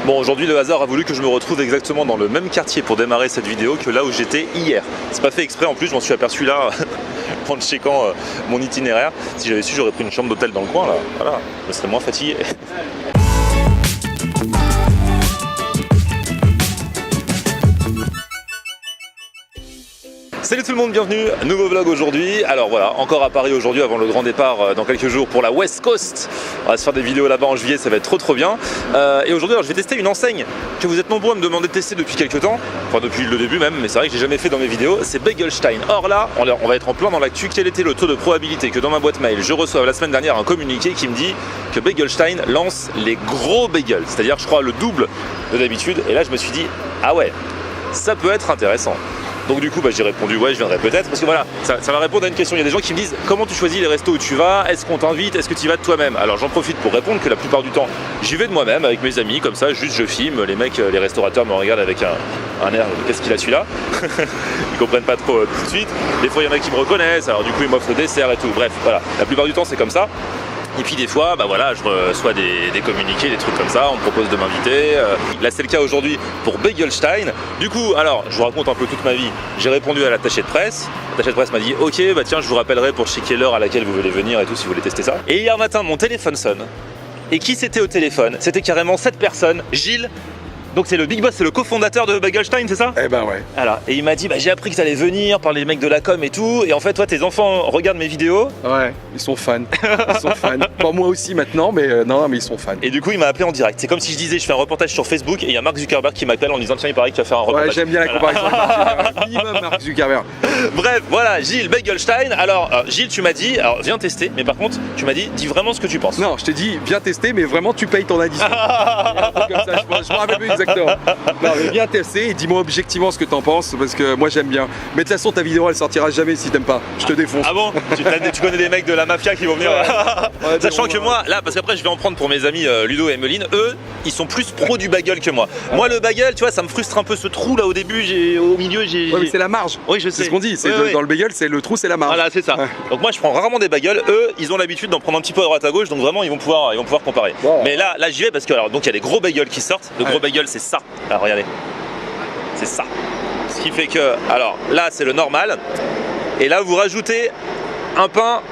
Bon, aujourd'hui le hasard a voulu que je me retrouve exactement dans le même quartier pour démarrer cette vidéo que là où j'étais hier. C'est pas fait exprès, en plus je m'en suis aperçu là en checkant mon itinéraire. Si j'avais su, j'aurais pris une chambre d'hôtel dans le coin là, voilà, je serais moins fatigué. Salut tout le monde, bienvenue, nouveau vlog aujourd'hui. Alors voilà, encore à Paris aujourd'hui avant le grand départ dans quelques jours pour la West Coast. On va se faire des vidéos là-bas en juillet, ça va être trop bien. Et aujourd'hui je vais tester une enseigne que vous êtes nombreux à me demander de tester depuis quelques temps. Enfin depuis le début même, mais c'est vrai que j'ai jamais fait dans mes vidéos, c'est Bagelstein. Or là, on va être en plein dans l'actu. Quel était le taux de probabilité que dans ma boîte mail, je reçoive la semaine dernière un communiqué qui me dit que Bagelstein lance les gros bagels, c'est-à-dire je crois le double de d'habitude. Et là je me suis dit, ah ouais, ça peut être intéressant. Donc du coup j'ai répondu ouais, je viendrai peut-être, parce que voilà, ça va répondre à une question. Il y a des gens qui me disent comment tu choisis les restos où tu vas, est-ce qu'on t'invite, est-ce que tu y vas de toi-même. Alors j'en profite pour répondre que la plupart du temps j'y vais de moi-même avec mes amis, comme ça juste je filme, les mecs, les restaurateurs me regardent avec un air qu'est-ce qu'il a celui-là. Ils comprennent pas trop tout de suite. Des fois il y en a qui me reconnaissent, alors du coup ils m'offrent le dessert et tout. Bref voilà, la plupart du temps c'est comme ça. Et puis des fois, voilà, je reçois des communiqués, des trucs comme ça, on me propose de m'inviter. Là c'est le cas aujourd'hui pour Bagelstein. Du coup, alors, je vous raconte un peu toute ma vie. J'ai répondu à l'attaché de presse. L'attaché de presse m'a dit, ok, bah tiens, je vous rappellerai pour checker l'heure à laquelle vous voulez venir et tout, si vous voulez tester ça. Et hier matin, mon téléphone sonne. Et qui c'était au téléphone? C'était carrément cette personne, Gilles. Donc c'est le big boss, c'est le cofondateur de Bagelstein, c'est ça? Eh ben ouais. Alors, et il m'a dit, j'ai appris que t'allais venir par les mecs de la com et tout. Et en fait, toi, tes enfants regardent mes vidéos. Ouais, ils sont fans. Ils sont fans. Pas moi aussi maintenant, mais non, mais ils sont fans. Et du coup, il m'a appelé en direct. C'est comme si je disais, je fais un reportage sur Facebook et il y a Mark Zuckerberg qui m'appelle en disant, tiens, il paraît que tu vas faire un reportage. Ouais, j'aime bien la comparaison avec Mark Zuckerberg. Minimum Mark Zuckerberg. Bref, voilà, Gilles Bagelstein. Alors, Gilles, tu m'as dit, alors viens tester, mais par contre, tu m'as dit, dis vraiment ce que tu penses. Non, je t'ai dit, viens tester, mais vraiment, tu payes ton addition. Un truc comme ça, je me rappelle plus exactement. Non, mais viens tester et dis-moi objectivement ce que t'en penses, parce que moi j'aime bien. Mais de toute façon, ta vidéo elle sortira jamais si t'aimes pas. Je te défonce. Ah bon? Tu connais des mecs de la mafia qui vont venir. Ouais, sachant que moi, là, parce qu'après je vais en prendre pour mes amis Ludo et Emeline, eux, ils sont plus pros du bagel que moi. Moi, le bagel, tu vois, ça me frustre un peu ce trou là au début, au milieu, j'ai. Ouais, mais c'est la marge. Oui, je sais. C'est ce qu'on dit. Dans le bagel, c'est le trou, c'est la marge. Voilà, c'est ça. Ouais. Donc moi, je prends rarement des bagels. Eux, ils ont l'habitude d'en prendre un petit peu à droite à gauche, donc vraiment, ils vont pouvoir comparer. Ouais. Mais là, j'y vais parce que alors, donc il y a des gros bagels qui sortent. Le gros bagel, c'est ça. Alors regardez. C'est ça. Ce qui fait que, alors là c'est le normal, et là vous rajoutez un pain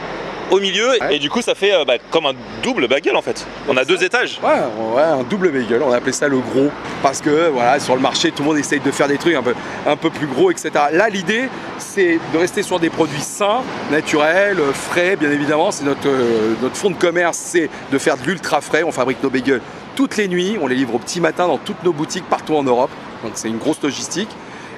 au milieu, ouais. Et du coup ça fait comme un double bagel en fait. On a deux étages. Ouais, un double bagel, on appelait ça le gros, parce que voilà, sur le marché tout le monde essaye de faire des trucs un peu plus gros, etc. Là l'idée c'est de rester sur des produits sains, naturels, frais bien évidemment. C'est notre fond de commerce, c'est de faire de l'ultra frais. On fabrique nos bagels toutes les nuits, on les livre au petit matin dans toutes nos boutiques partout en Europe. Donc c'est une grosse logistique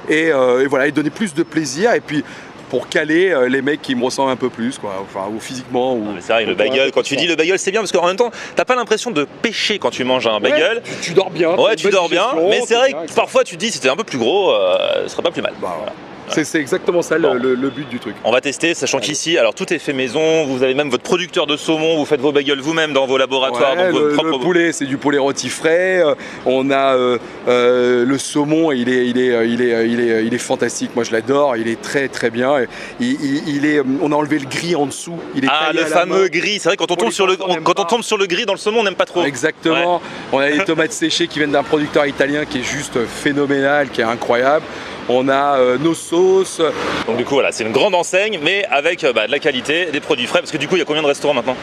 et voilà, et donner plus de plaisir et puis pour caler les mecs qui me ressemblent un peu plus quoi, enfin ou physiquement ou. C'est vrai, le bagel, quand tu dis le bagel c'est bien parce qu'en même temps t'as pas l'impression de pêcher quand tu manges un bagel. Ouais, tu dors bien. Ouais, tu dors bien, mais c'est vrai que parfois tu te dis si c'était un peu plus gros, ce serait pas plus mal. Bah, voilà. C'est exactement ça le but du truc. On va tester, sachant qu'ici, alors tout est fait maison, vous avez même votre producteur de saumon, vous faites vos bagels vous-même dans vos laboratoires. Ouais, donc le poulet, c'est du poulet rôti frais. On a le saumon, il est fantastique. Moi, je l'adore. Il est très très bien. On a enlevé le gris en dessous. Il est le fameux gris. C'est vrai quand on tombe sur le gris dans le saumon, on n'aime pas trop. Exactement. Ouais. On a les tomates séchées qui viennent d'un producteur italien qui est juste phénoménal, qui est incroyable. On a nos sauces. Donc du coup voilà, c'est une grande enseigne mais avec de la qualité, des produits frais, parce que du coup il y a combien de restaurants maintenant?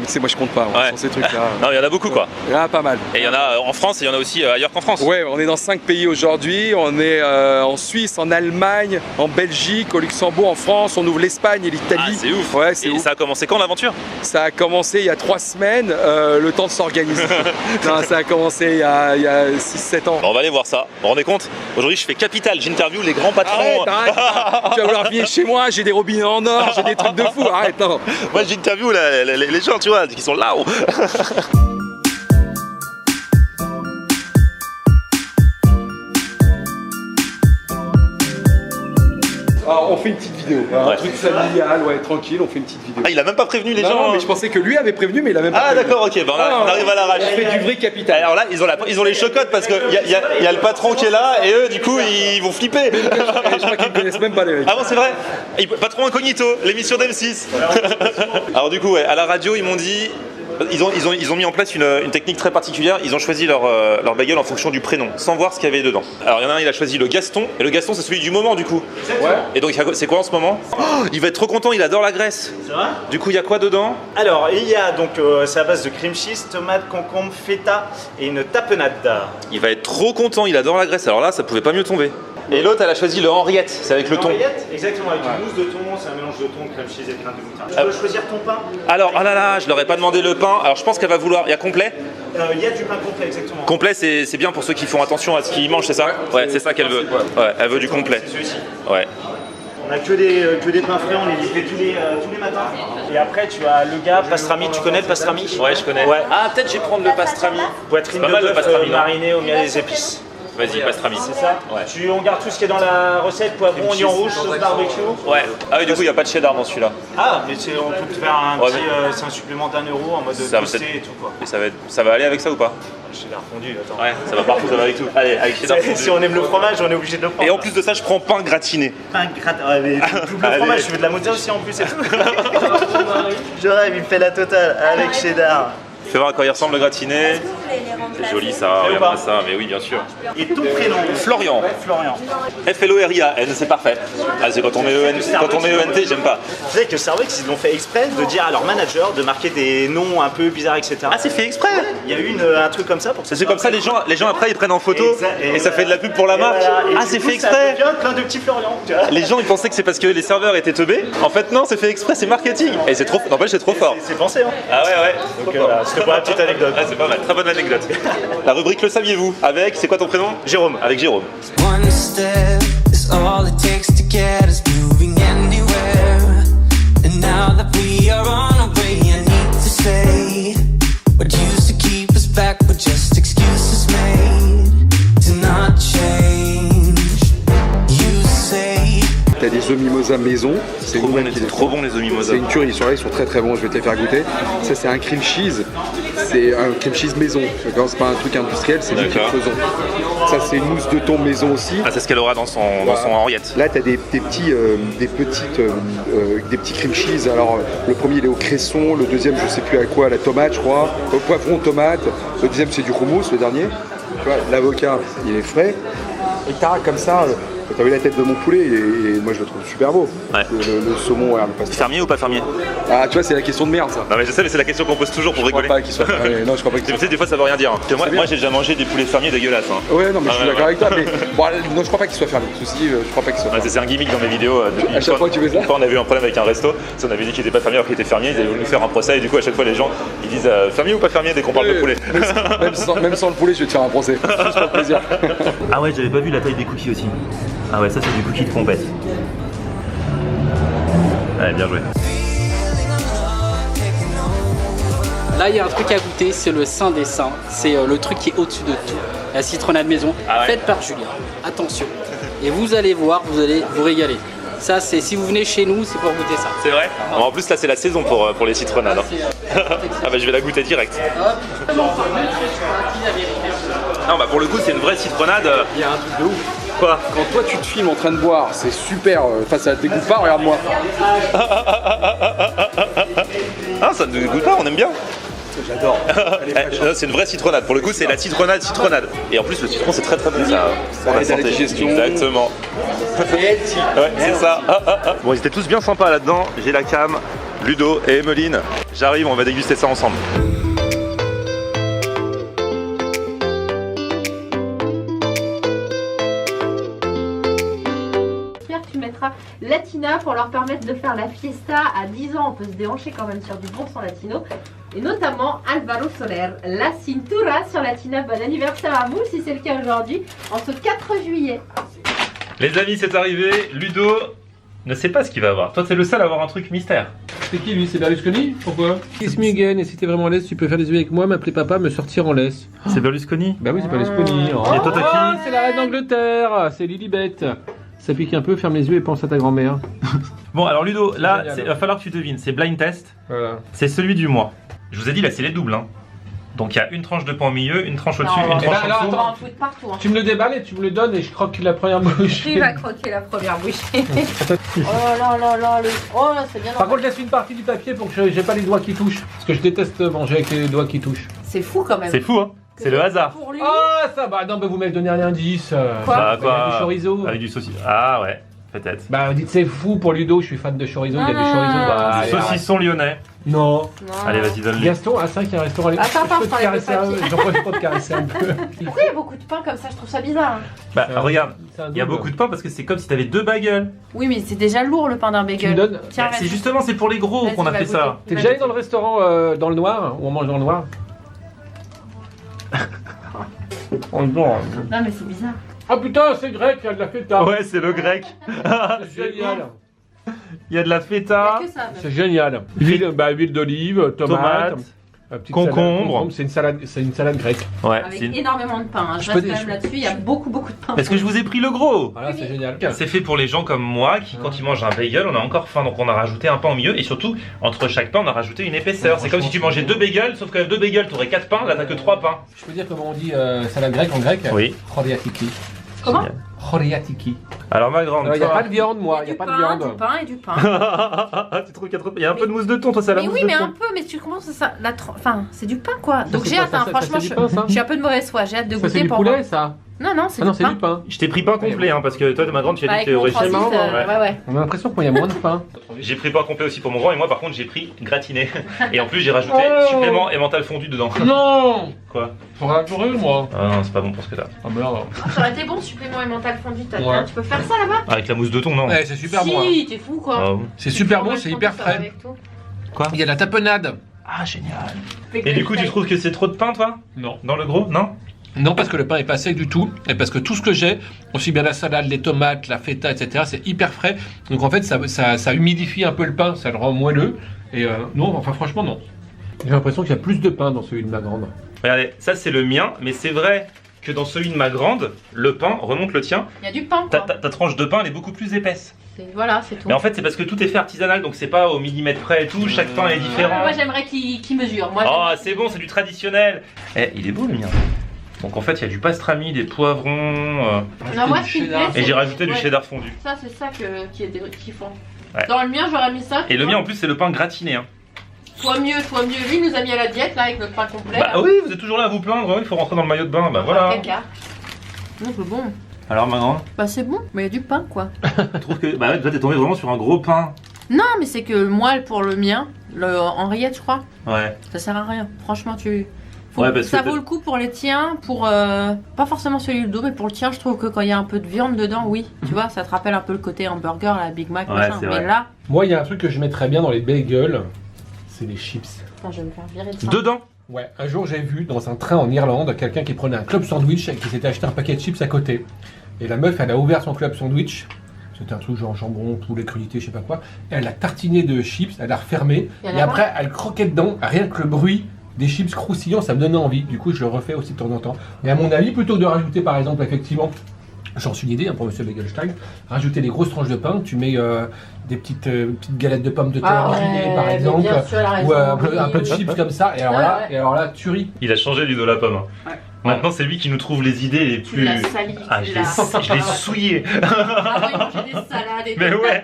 C'est moi je compte pas sur ces trucs là. Non, il y en a beaucoup quoi. Il y en a pas mal. Et il y en a en France et il y en a aussi ailleurs qu'en France. Ouais, on est dans 5 pays aujourd'hui. On est en Suisse, en Allemagne, en Belgique, au Luxembourg, en France. On ouvre l'l'Espagne et l'Italie. Ah, c'est ouf. Ouais, c'est ouf. Ça a commencé quand l'aventure? Ça a commencé il y a 3 semaines, le temps de s'organiser. Non, ça a commencé il y a 6-7 ans. On va aller voir ça. Vous vous rendez compte? Aujourd'hui je fais Capital, j'interview les grands patrons. Arrête. Tu vas vouloir venir chez moi, j'ai des robinets en or, j'ai des trucs de fou. Arrête, non. Moi j'interview les gens, tu vois, qui sont là-haut. Alors, on fait une petite vidéo, un truc familial, ouais, tranquille, on fait une petite vidéo. Ah, il a même pas prévenu les gens. Non, mais je pensais que lui avait prévenu, mais il a même pas prévenu. Ah d'accord, ok, on arrive à l'arrache. On fait du vrai Capital. Alors là, ils ont les chocottes parce qu'il y a le patron qui est là et eux, du coup, ils vont flipper. Je crois qu'ils ne connaissent même pas les mecs. Ah bon, c'est vrai? Patron Incognito, l'émission d'M6. Alors du coup, à la radio, ils m'ont dit Ils ont mis en place une technique très particulière. Ils ont choisi leur bagel en fonction du prénom, sans voir ce qu'il y avait dedans. Alors il y en a un, il a choisi le Gaston, et le Gaston c'est celui du moment du coup. Ouais. Et donc c'est quoi en ce moment? Il va être trop content, il adore la Grèce. C'est vrai? Du coup il y a quoi dedans? Alors, il y a donc, c'est à base de cream cheese, tomate, concombre, feta et une tapenade. Il va être trop content, il adore la Grèce. Alors là, ça pouvait pas mieux tomber. Et l'autre, elle a choisi le Henriette, c'est avec le thon. Henriette, exactement, avec une mousse de thon, c'est un mélange de thon, crème cheese et plein de moutarde. Tu peux choisir ton pain? Alors, ah là là, je leur ai pas demandé le pain. Alors je pense qu'elle va vouloir. Il y a complet? Il y a du pain complet, exactement. Complet, c'est bien pour ceux qui font attention à ce qu'ils mangent, c'est ça? Ouais, c'est ça qu'elle veut. Ouais, elle veut du complet. C'est celui-ci. Ouais. On a que des pains frais, on les livre tous les matins. Et après, tu as le gars, pastrami, tu connais le pastrami? Ouais, je connais. Ouais. Ah, peut-être je vais prendre le pastrami. Poitrine pas de mal, le bœuf pastrami, non? marinée au miel et des épices. Vas-y, pastrami. C'est ça? Ouais. On garde tout ce qui est dans la recette, poivron, oignon rouge, sauce barbecue. Ouais. Ah oui, du coup, il n'y a pas de cheddar dans celui-là. Ah, mais on peut te faire un Ouais, petit, c'est un supplément d'1 euro en mode Ça va toasté peut-être- et tout quoi. Et ça va aller avec ça ou pas? Cheddar fondu, attends. Ouais, ça va partout, ça va avec tout. Allez, avec cheddar fondu. Si on aime le fromage, on est obligé de le prendre. Et en plus de ça, je prends pain gratiné. pain gratin. Ouais, mais double Allez. fromage, je veux de la mozzarella aussi en plus et tout. Je rêve, il me fait la totale avec cheddar. Fais voir à quoi il ressemble le gratiné. C'est joli ça, Fais ou regarde pas ça, mais oui, bien sûr. Et ton prénom? Florian. Florian. F-L-O-R-I-A-N, c'est parfait. Ah, c'est quand on met E-N-T, j'aime pas. Tu sais que Starbucks, ils l'ont fait exprès de dire à leur manager de marquer des noms un peu bizarres, etc. Ah, c'est fait exprès. Il y a eu un truc comme ça pour que C'est comme ça, les gens après ils prennent en photo et ça fait de la pub pour la Et marque. voilà. Et Ah, du c'est coup, fait ça exprès. devient plein de petits Florian, tu vois. Les gens ils pensaient que c'est parce que les serveurs étaient teubés. En fait, non, c'est fait exprès, c'est marketing. Et c'est trop, n'empêche, c'est trop fort. C'est pensé, hein. Ah ouais. Donc voilà, c'était pour la petite anecdote. Ah, c'est pas mal, très bonne anecdote. La rubrique Le saviez-vous avec, c'est quoi ton prénom? Jérôme. Avec Jérôme. One step is all it takes to get us moving anywhere. And now that we are on our way, I need to say what used to keep us back were just excuses made to not change. You say T'as des œufs mimosa maison, c'est Trop bon, nous-mêmes qui les trop bon les œufs mimosa. C'est une tuerie, sur là ils sont très très bons, je vais te les faire goûter. Ça c'est un cream cheese, c'est un cream cheese maison, d'accord, c'est pas un truc industriel, c'est nous qui le D'accord. faisons. Ça c'est une mousse de thon maison aussi. Ah, c'est ce qu'elle aura dans son Henriette. Là t'as des petits cream cheese, alors le premier il est au cresson, le deuxième je sais plus à quoi, à la tomate je crois, au poivron tomate, le deuxième c'est du hummus, le dernier. Tu vois, l'avocat il est frais, et t'as comme ça... T'as vu la tête de mon poulet et moi je le trouve super beau. Ouais. Le saumon, regarde, le pastel. Fermier ou pas fermier? Ah tu vois c'est la question de merde ça. Non mais je sais, mais c'est la question qu'on pose toujours pour Je crois rigoler. pas qu'il soit fermier. Non je crois pas qu'il Tu soit sais, des fois ça veut rien dire. Hein. C'est bien. Moi j'ai déjà mangé des poulets fermiers dégueulasses. Hein. Ouais non mais je suis ouais, d'accord ouais. avec toi mais bon, non je crois pas qu'il soit fermé. Ceci je crois pas qu'il soit Ouais, fermé. c'est un gimmick dans mes vidéos. À chaque fois que tu fais ça. Une fois on avait eu un problème avec un resto, on avait dit qu'il était pas fermier alors qu'il était fermier, ils avaient voulu nous faire un procès et du coup à chaque fois les gens ils disent fermier ou pas fermier dès qu'on parle de poulet. Même sans le poulet je vais te faire un procès. Juste pour le plaisir. Ah ouais, j'avais pas vu la taille des cookies aussi. Ah ouais, ça c'est du cookie de pompette. Ouais, bien joué. Là, il y a un truc à goûter, c'est le saint des saints. C'est le truc qui est au-dessus de tout. La citronnade maison, Ah ouais. faite par Julien. Attention. Et vous allez voir, vous allez vous régaler. Ça, c'est si vous venez chez nous, c'est pour goûter ça. C'est vrai. En plus là c'est la saison pour les citronnades. Hein. Ah bah je vais la goûter direct. Non bah pour le coup c'est une vraie citronnade. Il y a un truc de ouf. Quoi? Quand toi tu te filmes en train de boire, c'est super. Enfin ça te dégoûte pas, regarde-moi. Ah ça ne goûte pas, on aime bien. J'adore. Non, c'est une vraie citronnade. Pour le coup, c'est la citronnade. Et en plus, le citron, c'est très très bon. Ça pour la aide à la santé. digestion. Exactement. Ouais, c'est ça. Bon, ils étaient tous bien sympas là-dedans. J'ai la cam, Ludo et Emeline. J'arrive, on va déguster ça ensemble. J'espère que tu mettras Latina pour leur permettre de faire la fiesta. À 10 ans, on peut se déhancher quand même sur du bon sang latino. Et notamment Alvaro Soler, la cintura sur Latina. Bon anniversaire à vous si c'est le cas aujourd'hui, en ce 4 juillet. Les amis, c'est arrivé. Ludo ne sait pas ce qu'il va avoir. Toi, c'est le seul à avoir un truc mystère. C'est qui lui? C'est Berlusconi? Pourquoi? Kiss me again, et si t'es vraiment laisse, tu peux faire des yeux avec moi, m'appeler papa, me sortir en laisse. C'est Berlusconi. Bah oui, c'est Berlusconi. Oh, Et toi, t'as qui? c'est la reine d'Angleterre, c'est Lilibet. Ça pique un peu, ferme les yeux et pense à ta grand-mère. Bon, alors Ludo, là, Génial. il va falloir que tu devines. C'est blind test. Voilà. C'est celui du mois. Je vous ai dit, là, c'est les doubles. Hein. Donc il y a une tranche de pain au milieu, une tranche au-dessus, Non, une on tranche va en dessous. en foutre partout. Hein. Tu me le déballes et tu me le donnes et je croque la première bouche. Qui va croquer la première bouchée? Oh là là là, oh là, c'est bien. Par contre, laisse une partie du papier pour que j'ai pas les doigts qui touchent. Parce que je déteste manger avec les doigts qui touchent. C'est fou quand même. C'est fou, hein. C'est le hasard. Pour lui. Ah, ça va. Non, bah vous m'avez donné un indice. Bah, Avec du chorizo. Avec du saucisson. Ah ouais, peut-être. Bah, vous dites c'est fou pour Ludo, je suis fan de chorizo. Il y a Non, des chorizo. non, Bah, allez, Saucisson lyonnais. non. Non. Allez, vas-y, donne-lui. Gaston, à 5, il y a un restaurant. Attends, je peux je te prends les caresser un peu. papiers. J'en profite pour te caresser un peu. Pourquoi il y a beaucoup de pain comme ça? Je trouve ça bizarre. Hein. Bah, regarde, C'est un il y a double. beaucoup de pain parce que c'est comme si t'avais 2 bagels. Oui, mais c'est déjà lourd le pain d'un bagel. Tu me donnes. Tiens, Bah, reste. c'est justement, c'est pour les gros Vas-y, qu'on a va fait goûter. ça. T'es déjà allé dans le restaurant dans le noir, où on mange dans le noir? On dort. Non, mais c'est bizarre. Ah putain, c'est grec, il y a de la feta. Ouais, c'est le grec. C'est génial. Il y a de la Il y a feta. que ça. même. C'est génial. Huile d'olive, tomate, Tomate. petite Concombre. salade. C'est une salade grecque. Ouais, Avec c'est une- énormément de pain. Hein. Je Je reste peux- quand même là-dessus. Il y a beaucoup de pain. Parce que je vous ai pris le gros. Voilà, c'est génial. C'est fait pour les gens comme moi qui, quand ils mangent un bagel, on a encore faim. Donc on a rajouté un pain au milieu et surtout, entre chaque pain, on a rajouté une épaisseur. C'est comme si tu mangeais 2 bagels, sauf qu'avec 2 bagels, t'aurais 4 pains. Là, t'as que 3 pains. Je peux dire comment on dit salade grecque en grec? Oui. Choriatiki. Comment? Choriatiki. Alors, ma grande. Il n'y a toi- pas de viande, moi. Il Il n'y y a a pas de du pain, viande. du pain et du pain. Tu trouves qu'il y a trop de... Il y a un peu de mousse de thon, toi, c'est la Mais mousse oui, de mais thon. un peu, mais tu commences ça. Enfin, c'est du pain quoi. Ça, Donc c'est j'ai quoi, hâte, ça, hein, ça, franchement, c'est du pain, ça je suis un peu de mauvaise foi. J'ai hâte de Ça, c'est goûter du pour poulet, voir. ça? Non, non, c'est Ah non, du c'est pain. du pain. Je t'ai pris pain complet, hein, parce que toi, ma grande, tu as dit Avec que t'es mon originaire. transit, Ouais. ouais. On a l'impression qu'il y a moins de pain. J'ai pris pain complet aussi pour mon grand et moi, par contre, j'ai pris gratiné. Et en plus, j'ai rajouté Oh. supplément et mental fondu dedans. Non! Quoi? Faudra pleurer, moi. Ah non, c'est pas bon pour ce que t'as. Ah merde. Ça aurait été bon, supplément et mental fondu. Ouais. Tu peux faire ça là-bas? Avec la mousse de thon, non? Ouais, c'est super bon. hein. Si, t'es fou quoi. Ah bon. C'est super bon, Fromage c'est fondu, hyper ça va frais. avec tout. Il y a de la tapenade. Ah, génial. Et du coup, tu trouves que c'est trop de pain, toi? Non. Dans le gros? Non? Non, parce que le pain est pas sec du tout, et parce que tout ce que j'ai, aussi bien la salade, les tomates, la feta, etc., c'est hyper frais. Donc en fait, ça humidifie un peu le pain, ça le rend moelleux. Et non, enfin franchement, non. J'ai l'impression qu'il y a plus de pain dans celui de ma grande. Regardez, ça c'est le mien, mais c'est vrai que dans celui de ma grande, le pain remonte le tien. Il y a du pain Ta, quoi. ta tranche de pain, elle est beaucoup plus épaisse. Voilà, c'est tout. Mais en fait, c'est parce que tout est fait artisanal, donc c'est pas au millimètre près et tout, chaque pain est différent. Moi j'aimerais qu'il mesure. Moi, Oh, c'est bon, c'est du traditionnel. Eh, il est beau le mien. Donc en fait, il y a du pastrami, des poivrons, Non, moi ce qui me plaît, et j'ai rajouté du ouais. cheddar fondu. Ça, c'est ça qui font. Ouais. Dans le mien, j'aurais mis ça. Et le mien en plus, c'est le pain gratiné. Hein. Toi mieux. Lui, il nous a mis à la diète là avec notre pain complet. Bah là. oui, vous êtes toujours là à vous plaindre, il faut rentrer dans le maillot de bain, bah voilà. Caca. Non, c'est bon. Alors ma grande, Bah, c'est bon, mais il y a du pain quoi. je trouve que bah ouais, toi t'es tombé vraiment sur un gros pain. Non, mais c'est que moi, pour le mien, le Henriette, je crois, Ouais. ça sert à rien. Franchement, Ouais, parce ça que vaut le coup pour les tiens, pour pas forcément celui du dos, mais pour le tien, je trouve que quand il y a un peu de viande dedans, oui, tu vois, ça te rappelle un peu le côté hamburger, la Big Mac, Ouais, machin. c'est Mais vrai. là, Moi, il y a un truc que je mets très bien dans les bagels, c'est les chips. attends, je vais me faire virer de ça. Dedans. Ouais, un jour j'ai vu dans un train en Irlande quelqu'un qui prenait un club sandwich et qui s'était acheté un paquet de chips à côté. Et la meuf, elle a ouvert son club sandwich. C'était un truc genre jambon, poulet, crudité, je sais pas quoi. Et elle a tartiné de chips, elle a refermé. Il y en Et a après, elle croquait dedans. Rien que le bruit des chips croustillants, ça me donnait envie. Du coup, je le refais aussi de temps en temps. Mais à mon avis, plutôt que de rajouter par exemple, effectivement, j'en suis une idée hein, pour Monsieur Begelstein, rajouter des grosses tranches de pain. Tu mets des petites galettes de pommes de terre grillées par exemple. Bien sûr, elle a raison. Ou un peu de chips comme ça. Et alors, là, Ouais. et alors là, tuerie. Il a changé lui de la pomme. Ouais. Maintenant, c'est lui qui nous trouve les idées les Tu plus. l'as sali, Ah, tu je l'as. l'ai souillé. Avant, il mangeait des salades et Mais tout. ouais.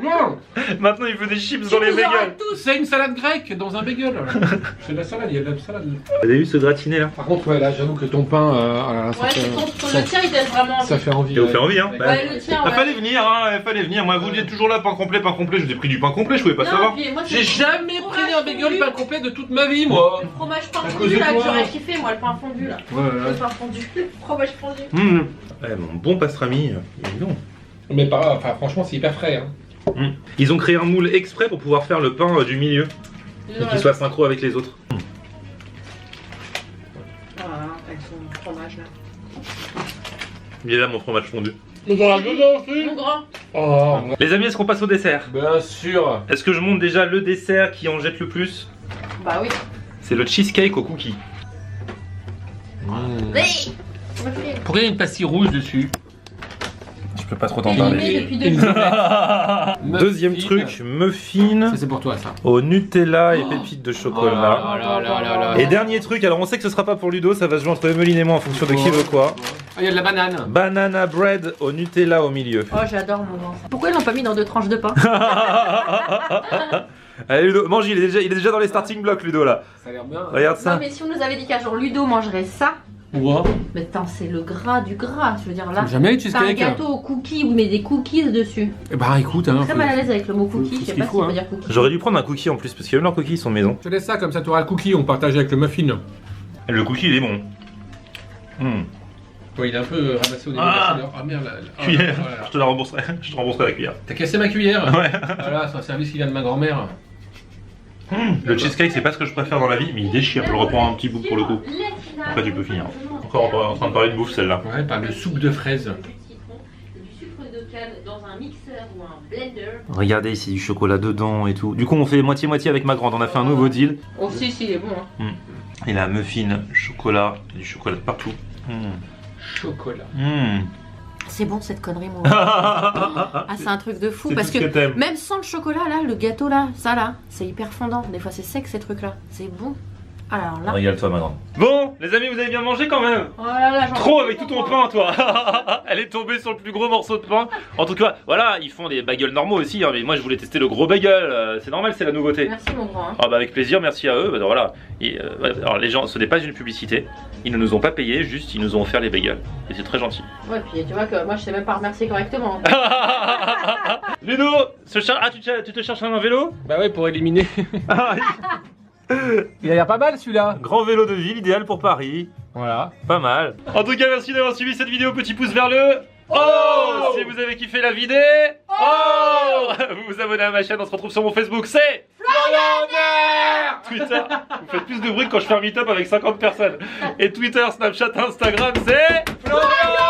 Non, Maintenant, il veut des chips Tu dans les nous auras bagels. tous. c'est une salade grecque dans un bagel. C'est de la salade, il y a de la salade. Vous avez vu ce gratiné là? Par contre, ouais, là, j'avoue que ton pain, ah là là, ça, Ouais, fait, c'est le tien, il donne vraiment ça envie. fait envie. Ça vous ouais. fait envie, hein? Ouais, le tien, Ah, ouais. fallait venir, hein, fallait venir. Moi, vous êtes toujours là, pain complet, pain complet. Je vous ai pris du pain complet, je pouvais pas Non, savoir. puis moi, c'est J'ai le jamais pris fromage un bagel fondu. pain complet de toute ma vie, moi. Le fromage pain À cause fondu de là que toi. j'aurais kiffé, moi, le pain fondu là. Le pain fondu. Le fromage fondu. Ouais, mon bon pastrami, il est bon. Mais pas, enfin, franchement, c'est hyper frais. Hein. Ils ont créé un moule exprès pour pouvoir faire le pain du milieu et qu'il soit synchro avec les autres. Voilà, avec son fromage là. Il est là mon fromage fondu. Mais dans la dedans aussi. Mon grand. Oh, Les amis, est-ce qu'on passe au dessert? bien sûr. Est-ce que je montre déjà le dessert qui en jette le plus? Bah oui. C'est le cheesecake au cookie. Hey, Pourquoi il y a une pastille rouge dessus? peux pas trop t'en Filmé parler. depuis 2 jours. Deuxième truc, muffin Ça c'est pour toi ça. au Nutella et pépites de chocolat. Oh là là là là. Et dernier truc, alors on sait que ce sera pas pour Ludo, ça va se jouer entre Emeline et moi en fonction de qui veut quoi. Ah, il y a de la banane. Banana bread au Nutella au milieu. Oh, j'adore mon enfant. Pourquoi ils l'ont pas mis dans 2 tranches de pain? Allez Ludo, mange, il est déjà dans les starting blocks Ludo là. Ça a l'air bien. Regarde Non, ça. mais si on nous avait dit qu'un jour Ludo mangerait ça, Ouah. mais attends, c'est le gras du gras. Je veux dire, là, Jamais les c'est un cheesecake. gâteau au cookie où il met des cookies dessus. Bah écoute, hein. Très mal à l'aise avec le mot faut cookie, ce je sais qu'il pas faut, si on peut hein. dire cookie. J'aurais dû prendre un cookie en plus parce qu'il y a leurs cookies, ils sont maison. Je te laisse ça, comme ça tu auras le cookie, on partage avec le muffin. Le cookie il est bon. Ouais, il est un peu ramassé au niveau Ah. de la chaleur. Ah merde, Cuillère, voilà. je te la rembourserai. Je te rembourserai la cuillère. T'as cassé ma cuillère. Ouais. Voilà, c'est un service qui vient de ma grand-mère. Le cheesecake c'est pas ce que je préfère dans la vie, mais il déchire. Je le reprends un petit bout pour le coup. Après tu peux finir. Encore en train de parler de bouffe celle-là. Ouais, elle parle de soupe de fraises. Du sucre de canne dans un mixeur ou un blender. Regardez, c'est du chocolat dedans et tout. Du coup on fait moitié-moitié avec ma grande, on a fait un nouveau deal. Oh si, si, il est bon. Hein. Et la muffin, chocolat, du chocolat de partout. Chocolat. C'est bon cette connerie, mon Ah, c'est un truc de fou C'est parce tout ce que que t'aimes. même sans le chocolat, là, le gâteau là, ça là, c'est hyper fondant. Des fois, c'est sec ces trucs là. C'est bon. Alors là. Régale-toi ma grande. Bon, les amis, vous avez bien mangé quand même. Oh là là, j'en Trop peux avec plus tout pour ton moi. pain, toi. Elle est tombée sur le plus gros morceau de pain. En tout cas, voilà, ils font des bagels normaux aussi. Hein, mais moi, je voulais tester le gros bagel. C'est normal, c'est la nouveauté. Merci mon grand. Hein. Ah bah avec plaisir, merci à eux. Bah, voilà. Et, alors les gens, ce n'est pas une publicité. Ils ne nous ont pas payé, juste ils nous ont offert les bagels. Et c'est très gentil. Ouais, puis tu vois que moi je sais même pas remercier correctement. Ludo, tu te cherches un vélo? Bah ouais, pour éliminer. Il a l'air pas mal celui-là. Grand vélo de ville, idéal pour Paris. Voilà. Pas mal. En tout cas, merci d'avoir suivi cette vidéo. Petit pouce vers le Oh, si vous avez kiffé la vidéo, vous vous abonnez à ma chaîne. On se retrouve sur mon Facebook. C'est Florian Twitter. Vous faites plus de bruit que quand je fais un meet-up avec 50 personnes. Et Twitter, Snapchat, Instagram, c'est Florian.